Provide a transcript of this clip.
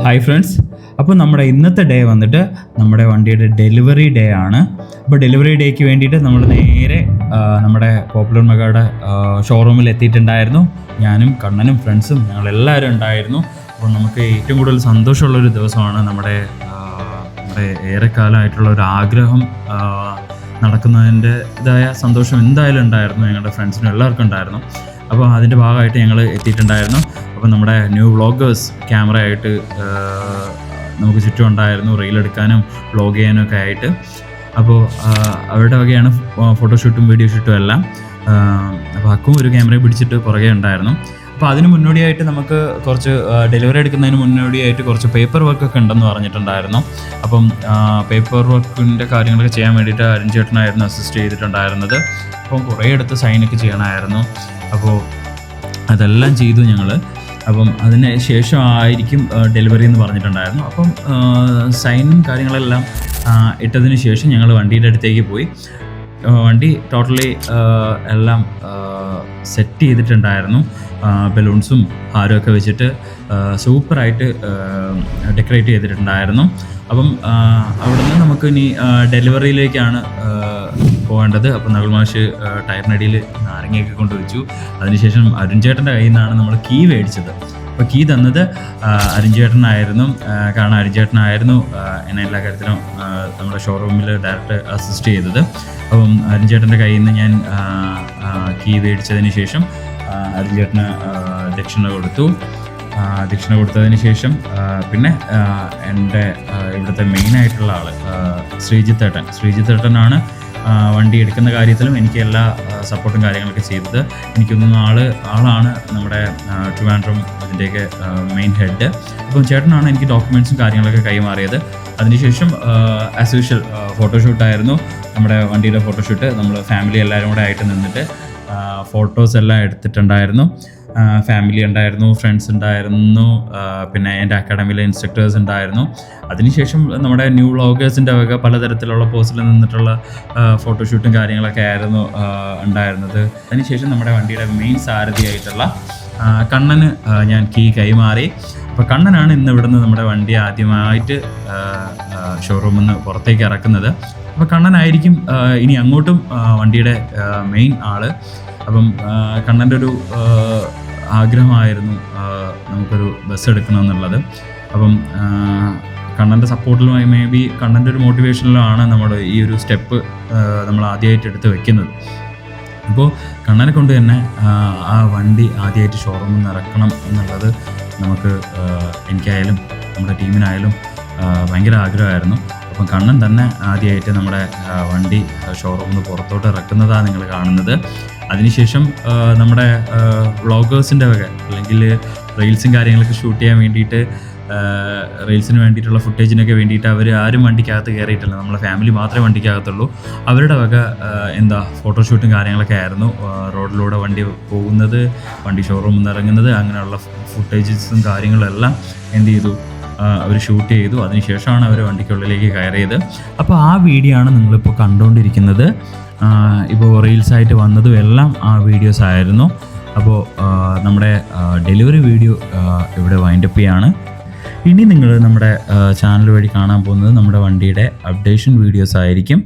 Hi friends, അപ്പോൾ നമ്മുടെ ഇന്നത്തെ ഡേ വന്നിട്ട് നമ്മുടെ വണ്ടിയുടെ ഡെലിവറി ഡേ ആണ്. അപ്പോൾ ഡെലിവറി ഡേക്ക് വേണ്ടിയിട്ട് നമ്മൾ നേരെ നമ്മുടെ പോപ്പുലർ മെഗായുടെ ഷോറൂമിൽ എത്തിയിട്ടുണ്ടായിരുന്നു. ഞാനും കണ്ണനും ഫ്രണ്ട്സും ഞങ്ങളെല്ലാവരും ഉണ്ടായിരുന്നു. അപ്പോൾ നമുക്ക് ഏറ്റവും കൂടുതൽ സന്തോഷമുള്ളൊരു ദിവസമാണ്. നമ്മുടെ ഏറെക്കാലമായിട്ടുള്ള ഒരു ആഗ്രഹം നടക്കുന്നതിൻ്റെ ഇതായ സന്തോഷം എന്തായാലും ഉണ്ടായിരുന്നു. ഞങ്ങളുടെ ഫ്രണ്ട്സിനും എല്ലാവർക്കും ഉണ്ടായിരുന്നു. അപ്പോൾ അതിൻ്റെ ഭാഗമായിട്ട് ഞങ്ങൾ എത്തിയിട്ടുണ്ടായിരുന്നു. അപ്പോൾ നമ്മുടെ ന്യൂ വ്ളോഗേഴ്സ് ക്യാമറയായിട്ട് നമുക്ക് ചുറ്റും ഉണ്ടായിരുന്നു, റീലെടുക്കാനും വ്ളോഗ് ചെയ്യാനും ഒക്കെ ആയിട്ട്. അപ്പോൾ അവരുടെ വകയാണ് ഫോട്ടോഷൂട്ടും വീഡിയോ ഷൂട്ടും എല്ലാം. അപ്പോൾ അക്കും ഒരു ക്യാമറയെ പിടിച്ചിട്ട് പുറകെ ഉണ്ടായിരുന്നു. അപ്പോൾ അതിന് മുന്നോടിയായിട്ട് നമുക്ക് കുറച്ച് ഡെലിവറി എടുക്കുന്നതിന് മുന്നോടിയായിട്ട് കുറച്ച് പേപ്പർ വർക്കൊക്കെ ഉണ്ടെന്ന് പറഞ്ഞിട്ടുണ്ടായിരുന്നു. അപ്പം പേപ്പർ വർക്കിൻ്റെ കാര്യങ്ങളൊക്കെ ചെയ്യാൻ വേണ്ടിയിട്ട് അരുൺ ചേട്ടനായിരുന്നു അസിസ്റ്റ് ചെയ്തിട്ടുണ്ടായിരുന്നത്. അപ്പം കുറേ അടുത്ത് സൈനൊക്കെ ചെയ്യണമായിരുന്നു. അപ്പോൾ അതെല്ലാം ചെയ്തു ഞങ്ങൾ. അപ്പം അതിന് ശേഷം ആയിരിക്കും ഡെലിവറി എന്ന് പറഞ്ഞിട്ടുണ്ടായിരുന്നു. അപ്പം സൈനും കാര്യങ്ങളെല്ലാം ഇട്ടതിന് ശേഷം ഞങ്ങൾ വണ്ടിയുടെ അടുത്തേക്ക് പോയി. വണ്ടി ടോട്ടലി എല്ലാം സെറ്റ് ചെയ്തിട്ടുണ്ടായിരുന്നു. ബലൂൺസും ഹാരമൊക്കെ വെച്ചിട്ട് സൂപ്പറായിട്ട് ഡെക്കറേറ്റ് ചെയ്തിട്ടുണ്ടായിരുന്നു. അപ്പം അവിടെ നിന്ന് നമുക്ക് ഇനി ഡെലിവറിയിലേക്കാണ് പോകേണ്ടത്. അപ്പം നകുൽ മാഷ് ടയറിനടിയിൽ നാരങ്ങയൊക്കെ കൊണ്ടുവച്ചു. അതിനുശേഷം അരുൺ ചേട്ടൻ്റെ കയ്യിൽ നിന്നാണ് നമ്മൾ കീ മേടിച്ചത്. അപ്പോൾ കീ തന്നത് അരുൺ ചേട്ടനായിരുന്നു. കാരണം അരുൺ ചേട്ടനായിരുന്നു എന്നെ എല്ലാ കാര്യത്തിലും നമ്മുടെ ഷോറൂമിൽ ഡയറക്റ്റ് അസിസ്റ്റ് ചെയ്തത്. അപ്പം അരുൺ ചേട്ടൻ്റെ കയ്യിൽ നിന്ന് ഞാൻ കീ മേടിച്ചതിന് ശേഷം അരുൺ ചേട്ടന് ദക്ഷിണ കൊടുത്തതിന് ശേഷം പിന്നെ എൻ്റെ ഇവിടുത്തെ മെയിനായിട്ടുള്ള ആൾ ശ്രീജിത്തേട്ടനാണ് വണ്ടി എടുക്കുന്ന കാര്യത്തിലും എനിക്ക് എല്ലാ സപ്പോർട്ടും കാര്യങ്ങളൊക്കെ ചെയ്തത്. എനിക്കൊന്നും ആളാണ് നമ്മുടെ ട്രിവാൻഡ്രം ഇതിൻ്റെയൊക്കെ മെയിൻ ഹെഡ്. അപ്പം ചേട്ടനാണ് എനിക്ക് ഡോക്യുമെൻറ്റ്സും കാര്യങ്ങളൊക്കെ കൈമാറിയത്. അതിനുശേഷം ആസ് യൂഷ്വൽ ഫോട്ടോഷൂട്ടായിരുന്നു. നമ്മുടെ വണ്ടിയുടെ ഫോട്ടോഷൂട്ട് നമ്മൾ ഫാമിലി എല്ലാവരും കൂടെ ആയിട്ട് നിന്നിട്ട് ഫോട്ടോസ് എല്ലാം എടുത്തിട്ടുണ്ടായിരുന്നു. ഫാമിലി ഉണ്ടായിരുന്നു, ഫ്രണ്ട്സ് ഉണ്ടായിരുന്നു, പിന്നെ എൻ്റെ അക്കാഡമിയിലെ ഇൻസ്ട്രക്ടേഴ്സ് ഉണ്ടായിരുന്നു. അതിനുശേഷം നമ്മുടെ ന്യൂ വ്ളോഗേഴ്സിൻ്റെ വക പലതരത്തിലുള്ള പോസിൽ നിന്നിട്ടുള്ള ഫോട്ടോഷൂട്ടും കാര്യങ്ങളൊക്കെ ആയിരുന്നു ഉണ്ടായിരുന്നത്. അതിനുശേഷം നമ്മുടെ വണ്ടിയുടെ മെയിൻ സാരഥിയായിട്ടുള്ള കണ്ണന് ഞാൻ കീ കൈമാറി. അപ്പോൾ കണ്ണനാണ് ഇന്ന് ഇവിടുന്ന് നമ്മുടെ വണ്ടി ആദ്യമായിട്ട് ഷോറൂമിൽ നിന്ന് പുറത്തേക്ക് ഇറക്കുന്നത്. അപ്പോൾ കണ്ണനായിരിക്കും ഇനി അങ്ങോട്ടും വണ്ടിയുടെ മെയിൻ ആള്. അപ്പം കണ്ണൻ്റെ ഒരു ആഗ്രഹമായിരുന്നു നമുക്കൊരു ബസ് എടുക്കണമെന്നുള്ളത്. അപ്പം കണ്ണൻ്റെ സപ്പോർട്ടിലുമായി മേ ബി കണ്ണൻ്റെ ഒരു മോട്ടിവേഷനിലാണ് നമ്മൾ ഈ ഒരു സ്റ്റെപ്പ് നമ്മൾ ആദ്യമായിട്ട് എടുത്ത് വെക്കുന്നത്. അപ്പോൾ കണ്ണനെ കൊണ്ട് തന്നെ ആ വണ്ടി ആദ്യമായിട്ട് ഷോറൂമിൽ നിന്ന് ഇറക്കണം എന്നുള്ളത് നമുക്ക് എനിക്കായാലും നമ്മുടെ ടീമിനായാലും ഭയങ്കര ആഗ്രഹമായിരുന്നു. അപ്പം കണ്ണൻ തന്നെ ആദ്യമായിട്ട് നമ്മുടെ വണ്ടി ഷോറൂമിൽ നിന്ന് പുറത്തോട്ട് ഇറക്കുന്നതാണ് നിങ്ങൾ കാണുന്നത്. അതിനുശേഷം നമ്മുടെ വ്ളോഗേഴ്സിൻ്റെ വക അല്ലെങ്കിൽ റീൽസും കാര്യങ്ങളൊക്കെ ഷൂട്ട് ചെയ്യാൻ വേണ്ടിയിട്ട് റീൽസിന് വേണ്ടിയിട്ടുള്ള ഫുട്ടേജിനൊക്കെ വേണ്ടിയിട്ട് അവർ ആരും വണ്ടിക്കകത്ത് കയറിയിട്ടില്ല. നമ്മളെ ഫാമിലി മാത്രമേ വണ്ടിക്കകത്തുള്ളൂ. അവരുടെ വക ഫോട്ടോഷൂട്ടും കാര്യങ്ങളൊക്കെ ആയിരുന്നു. റോഡിലൂടെ വണ്ടി പോകുന്നത്, വണ്ടി ഷോറൂമിൽ നിന്ന് ഇറങ്ങുന്നത്, അങ്ങനെയുള്ള ഫുട്ടേജസും കാര്യങ്ങളെല്ലാം എന്ത് ചെയ്തു, അവർ ഷൂട്ട് ചെയ്തു. അതിനുശേഷമാണ് അവർ വണ്ടിക്കുള്ളിലേക്ക് കയറിയത്. അപ്പോൾ ആ വീഡിയോ ആണ് നിങ്ങളിപ്പോൾ കണ്ടുകൊണ്ടിരിക്കുന്നത്. ഇപ്പോൾ റീൽസായിട്ട് വന്നതും എല്ലാം ആ വീഡിയോസ് ആയിരുന്നു. അപ്പോൾ നമ്മുടെ ഡെലിവറി വീഡിയോ ഇവിടെ വൈൻഡപ്പ് ചെയ്യാണ്. ഇനി നിങ്ങൾ നമ്മുടെ ചാനൽ വഴി കാണാൻ പോകുന്നത് നമ്മുടെ വണ്ടിയുടെ അപ്ഡേഷൻ വീഡിയോസ് ആയിരിക്കും.